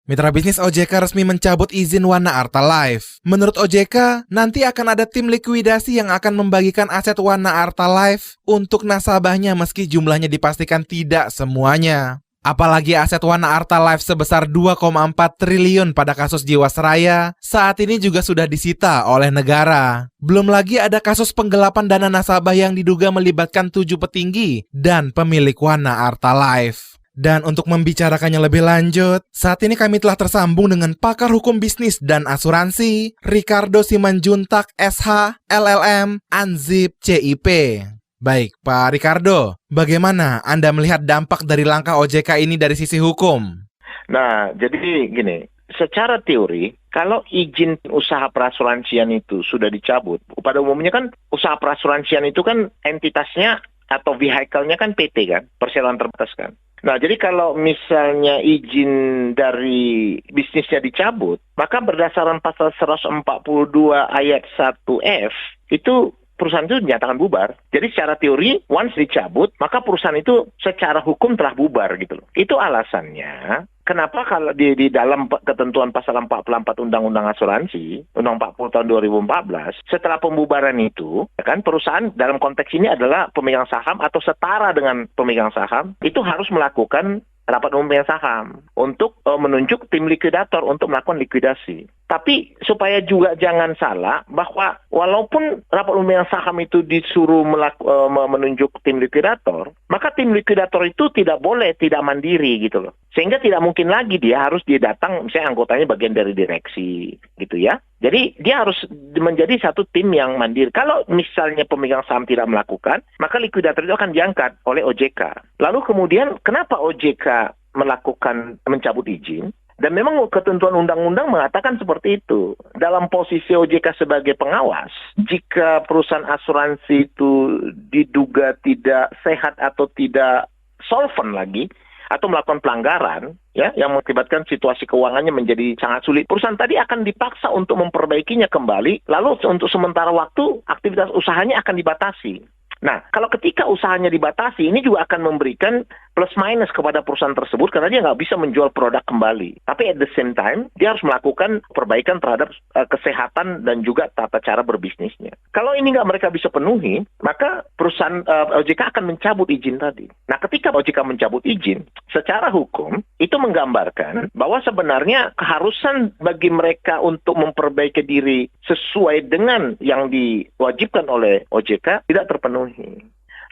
Mitra bisnis OJK resmi mencabut izin Wana Arta Life. Menurut OJK, nanti akan ada tim likuidasi yang akan membagikan aset Wana Arta Life untuk nasabahnya meski jumlahnya dipastikan tidak semuanya. Apalagi aset Wana Arta Life sebesar 2,4 triliun pada kasus Jiwasraya saat ini juga sudah disita oleh negara. Belum lagi ada kasus penggelapan dana nasabah yang diduga melibatkan 7 petinggi dan pemilik Wana Arta Life. Dan untuk membicarakannya lebih lanjut, saat ini kami telah tersambung dengan pakar hukum bisnis dan asuransi, Ricardo Simanjuntak SH, LLM, Anzib, CIP. Baik, Pak Ricardo, bagaimana Anda melihat dampak dari langkah OJK ini dari sisi hukum? Nah, jadi gini, secara teori, kalau izin usaha perasuransian itu sudah dicabut, pada umumnya kan usaha perasuransian itu kan entitasnya atau vehicle-nya kan PT kan, perseroan terbatas kan. Nah, jadi kalau misalnya izin dari bisnisnya dicabut, maka berdasarkan pasal 142 ayat 1F, itu perusahaan itu dinyatakan bubar. Jadi secara teori, once dicabut, maka perusahaan itu secara hukum telah bubar gitu loh. Itu alasannya, kenapa kalau di dalam ketentuan pasal 44 Undang-Undang Asuransi, Undang 40 tahun 2014, setelah pembubaran itu, kan perusahaan dalam konteks ini adalah pemegang saham atau setara dengan pemegang saham, itu harus melakukan rapat umum pemegang saham untuk menunjuk tim likuidator untuk melakukan likuidasi. Tapi supaya juga jangan salah bahwa walaupun rapat umum pemegang saham itu disuruh menunjuk tim likuidator, maka tim likuidator itu tidak boleh tidak mandiri gitu loh. Sehingga tidak mungkin lagi dia harus datang, misalnya anggotanya bagian dari direksi gitu ya. Jadi dia harus menjadi satu tim yang mandiri. Kalau misalnya pemegang saham tidak melakukan, maka likuidator itu akan diangkat oleh OJK. Lalu kemudian kenapa OJK melakukan mencabut izin? Dan memang ketentuan undang-undang mengatakan seperti itu. Dalam posisi OJK sebagai pengawas, jika perusahaan asuransi itu diduga tidak sehat atau tidak solvent lagi, atau melakukan pelanggaran ya yang mengakibatkan situasi keuangannya menjadi sangat sulit, perusahaan tadi akan dipaksa untuk memperbaikinya kembali, lalu untuk sementara waktu aktivitas usahanya akan dibatasi. Nah, kalau ketika usahanya dibatasi, ini juga akan memberikan plus minus kepada perusahaan tersebut karena dia nggak bisa menjual produk kembali. Tapi at the same time, dia harus melakukan perbaikan terhadap kesehatan dan juga tata cara berbisnisnya. Kalau ini nggak mereka bisa penuhi, maka perusahaan OJK akan mencabut izin tadi. Nah, ketika OJK mencabut izin, secara hukum itu menggambarkan bahwa sebenarnya keharusan bagi mereka untuk memperbaiki diri sesuai dengan yang diwajibkan oleh OJK tidak terpenuhi.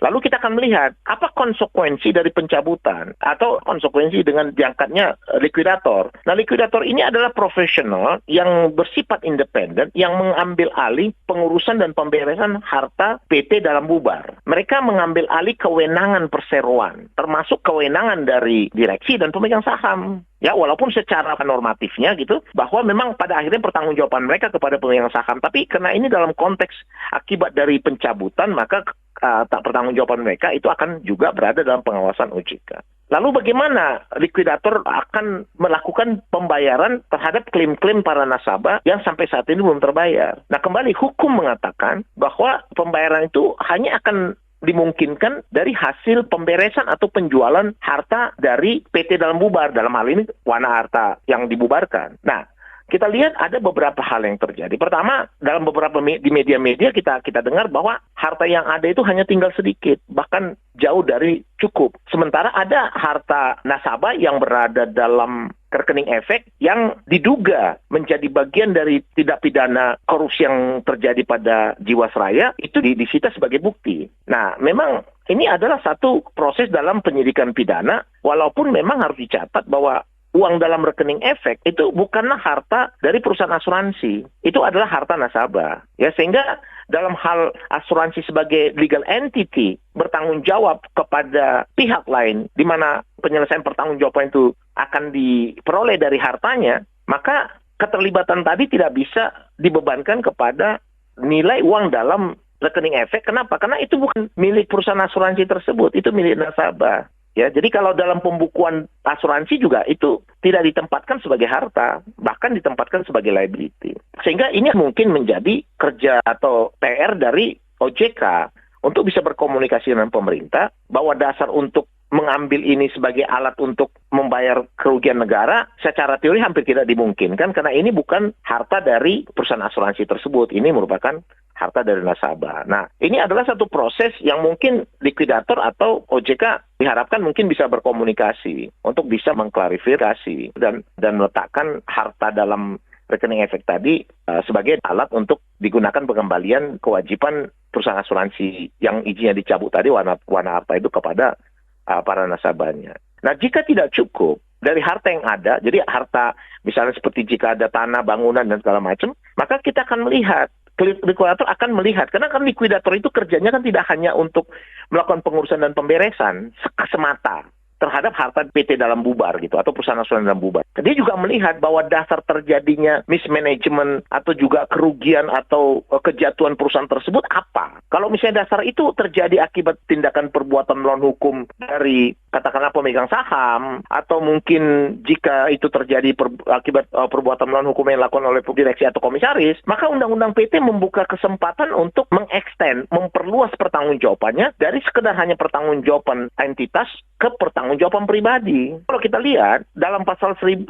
Lalu kita akan melihat apa konsekuensi dari pencabutan atau konsekuensi dengan diangkatnya likuidator. Nah, likuidator ini adalah profesional yang bersifat independen yang mengambil alih pengurusan dan pemberesan harta PT dalam bubar. Mereka mengambil alih kewenangan perseroan, termasuk kewenangan dari direksi dan pemegang saham. Ya, walaupun secara normatifnya gitu, bahwa memang pada akhirnya pertanggungjawaban mereka kepada pemegang saham. Tapi karena ini dalam konteks akibat dari pencabutan, maka tak pertanggungjawaban mereka itu akan juga berada dalam pengawasan OJK. Lalu bagaimana likuidator akan melakukan pembayaran terhadap klaim-klaim para nasabah yang sampai saat ini belum terbayar? Nah, kembali hukum mengatakan bahwa pembayaran itu hanya akan dimungkinkan dari hasil pemberesan atau penjualan harta dari PT dalam bubar, dalam hal ini Wana Arta yang dibubarkan. Nah, kita lihat ada beberapa hal yang terjadi. Pertama, dalam beberapa di media-media kita dengar bahwa harta yang ada itu hanya tinggal sedikit, bahkan jauh dari cukup. Sementara ada harta nasabah yang berada dalam rekening efek yang diduga menjadi bagian dari tindak pidana korupsi yang terjadi pada Jiwasraya itu disita sebagai bukti. Nah, memang ini adalah satu proses dalam penyidikan pidana, walaupun memang harus dicatat bahwa uang dalam rekening efek itu bukanlah harta dari perusahaan asuransi. Itu adalah harta nasabah. Ya, sehingga dalam hal asuransi sebagai legal entity bertanggung jawab kepada pihak lain di mana penyelesaian pertanggungjawaban itu akan diperoleh dari hartanya, maka keterlibatan tadi tidak bisa dibebankan kepada nilai uang dalam rekening efek. Kenapa? Karena itu bukan milik perusahaan asuransi tersebut, itu milik nasabah. Ya, jadi kalau dalam pembukuan asuransi juga itu tidak ditempatkan sebagai harta, bahkan ditempatkan sebagai liability. Sehingga ini mungkin menjadi kerja atau PR dari OJK untuk bisa berkomunikasi dengan pemerintah bahwa dasar untuk mengambil ini sebagai alat untuk membayar kerugian negara, secara teori hampir tidak dimungkinkan karena ini bukan harta dari perusahaan asuransi tersebut. Ini merupakan harta dari nasabah. Nah, ini adalah satu proses yang mungkin likuidator atau OJK diharapkan mungkin bisa berkomunikasi untuk bisa mengklarifikasi dan meletakkan harta dalam rekening efek tadi sebagai alat untuk digunakan pengembalian kewajiban perusahaan asuransi yang izinnya dicabut tadi Wana Arta itu kepada para nasabahnya. Nah, jika tidak cukup dari harta yang ada, jadi harta misalnya seperti jika ada tanah, bangunan, dan segala macam, maka kita akan melihat, likuidator akan melihat, karena kan likuidator itu kerjanya kan tidak hanya untuk melakukan pengurusan dan pemberesan semata terhadap harta PT dalam bubar gitu atau perusahaan asuransi dalam bubar. Dia juga melihat bahwa dasar terjadinya mismanagement atau juga kerugian atau kejatuhan perusahaan tersebut apa. Kalau misalnya dasar itu terjadi akibat tindakan perbuatan melawan hukum dari katakanlah pemegang saham atau mungkin jika itu terjadi akibat perbuatan melawan hukum yang dilakukan oleh direksi atau komisaris, maka Undang-Undang PT membuka kesempatan untuk mengekstend, memperluas pertanggungjawabannya dari sekedar hanya pertanggungjawaban entitas ke pertanggungjawaban pribadi. Kalau kita lihat dalam pasal 115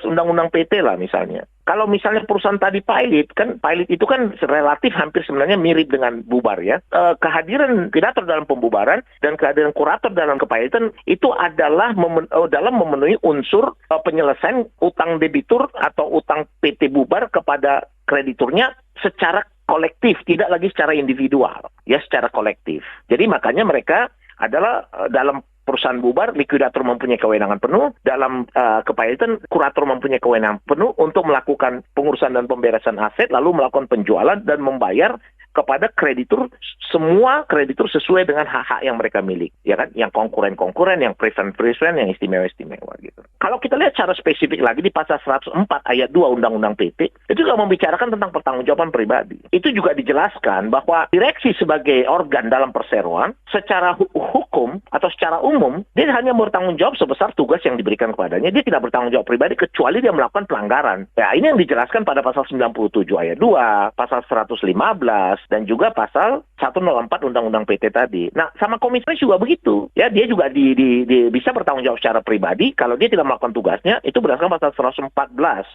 Undang-Undang PT lah misalnya. Kalau misalnya perusahaan tadi pilot itu kan relatif hampir sebenarnya mirip dengan bubar ya. Kehadiran likuidator dalam pembubaran dan kehadiran kurator dalam kepilotan itu adalah dalam memenuhi unsur penyelesaian utang debitur atau utang PT bubar kepada krediturnya secara kolektif, tidak lagi secara individual, ya secara kolektif. Jadi makanya mereka adalah dalam perusahaan bubar, likuidator mempunyai kewenangan penuh, dalam kepilotan kurator mempunyai kewenangan penuh untuk melakukan pengurusan dan pemberesan aset, lalu melakukan penjualan dan membayar kepada kreditur, semua kreditur sesuai dengan hak-hak yang mereka miliki, ya kan? Yang konkuren-konkuren, yang preference, yang istimewa-istimewa gitu. Kalau kita lihat secara spesifik lagi di pasal 104 ayat 2 Undang-Undang PT, itu juga membicarakan tentang pertanggungjawaban pribadi. Itu juga dijelaskan bahwa direksi sebagai organ dalam perseroan, secara hukum atau secara umum, dia hanya bertanggung jawab sebesar tugas yang diberikan kepadanya. Dia tidak bertanggung jawab pribadi kecuali dia melakukan pelanggaran. Ya, ini yang dijelaskan pada pasal 97 ayat 2, pasal 115, dan juga pasal 104 Undang-Undang PT tadi. Nah, sama komisaris juga begitu. Ya, dia juga bisa bertanggung jawab secara pribadi kalau dia tidak melakukan tugasnya, itu berdasarkan pasal 114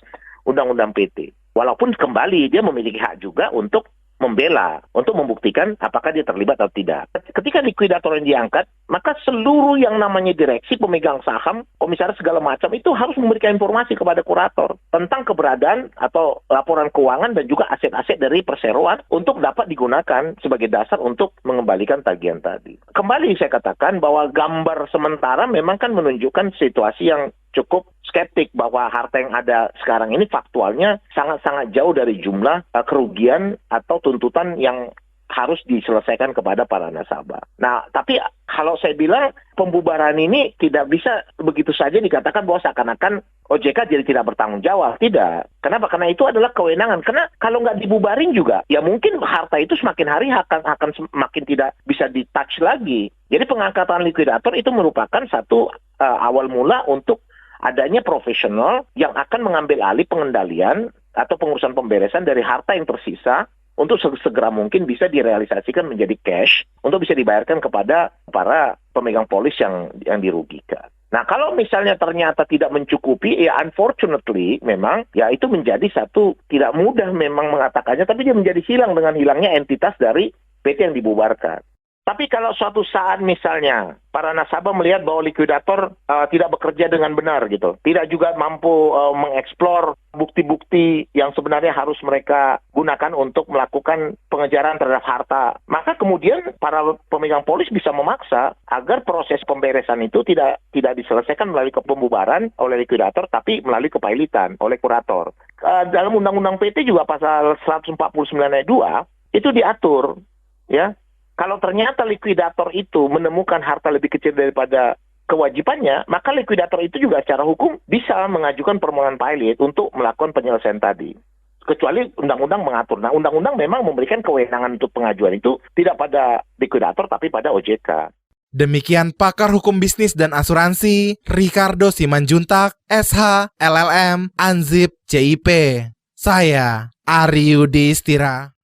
Undang-Undang PT. Walaupun kembali dia memiliki hak juga untuk membela, untuk membuktikan apakah dia terlibat atau tidak. Ketika likuidator yang diangkat, maka seluruh yang namanya direksi, pemegang saham, komisaris segala macam itu harus memberikan informasi kepada kurator tentang keberadaan atau laporan keuangan dan juga aset-aset dari perseroan untuk dapat digunakan sebagai dasar untuk mengembalikan tagihan tadi. Kembali saya katakan bahwa gambar sementara memang kan menunjukkan situasi yang cukup skeptik bahwa harta yang ada sekarang ini faktualnya sangat-sangat jauh dari jumlah kerugian atau tuntutan yang harus diselesaikan kepada para nasabah. Nah, tapi kalau saya bilang pembubaran ini tidak bisa begitu saja dikatakan bahwa seakan-akan OJK jadi tidak bertanggung jawab. Tidak. Kenapa? Karena itu adalah kewenangan. Karena kalau nggak dibubarin juga, ya mungkin harta itu semakin hari akan semakin tidak bisa di-touch lagi. Jadi pengangkatan likuidator itu merupakan satu awal mula untuk adanya profesional yang akan mengambil alih pengendalian atau pengurusan pemberesan dari harta yang tersisa untuk segera mungkin bisa direalisasikan menjadi cash untuk bisa dibayarkan kepada para pemegang polis yang dirugikan. Nah, kalau misalnya ternyata tidak mencukupi, ya unfortunately memang ya itu menjadi satu tidak mudah memang mengatakannya, tapi dia menjadi hilang dengan hilangnya entitas dari PT yang dibubarkan. Tapi kalau suatu saat misalnya para nasabah melihat bahwa likuidator tidak bekerja dengan benar gitu, tidak juga mampu mengeksplor bukti-bukti yang sebenarnya harus mereka gunakan untuk melakukan pengejaran terhadap harta, maka kemudian para pemegang polis bisa memaksa agar proses pemberesan itu tidak diselesaikan melalui pembubaran oleh likuidator, tapi melalui kepailitan oleh kurator. Dalam Undang-Undang PT juga pasal 149 ayat 2 itu diatur, ya. Kalau ternyata likuidator itu menemukan harta lebih kecil daripada kewajibannya, maka likuidator itu juga secara hukum bisa mengajukan permohonan pilot untuk melakukan penyelesaian tadi. Kecuali undang-undang mengatur. Nah, undang-undang memang memberikan kewenangan untuk pengajuan itu tidak pada likuidator tapi pada OJK. Demikian pakar hukum bisnis dan asuransi Ricardo Simanjuntak, SH, LLM, Anzip, CIP. Saya Ari Yudhistira.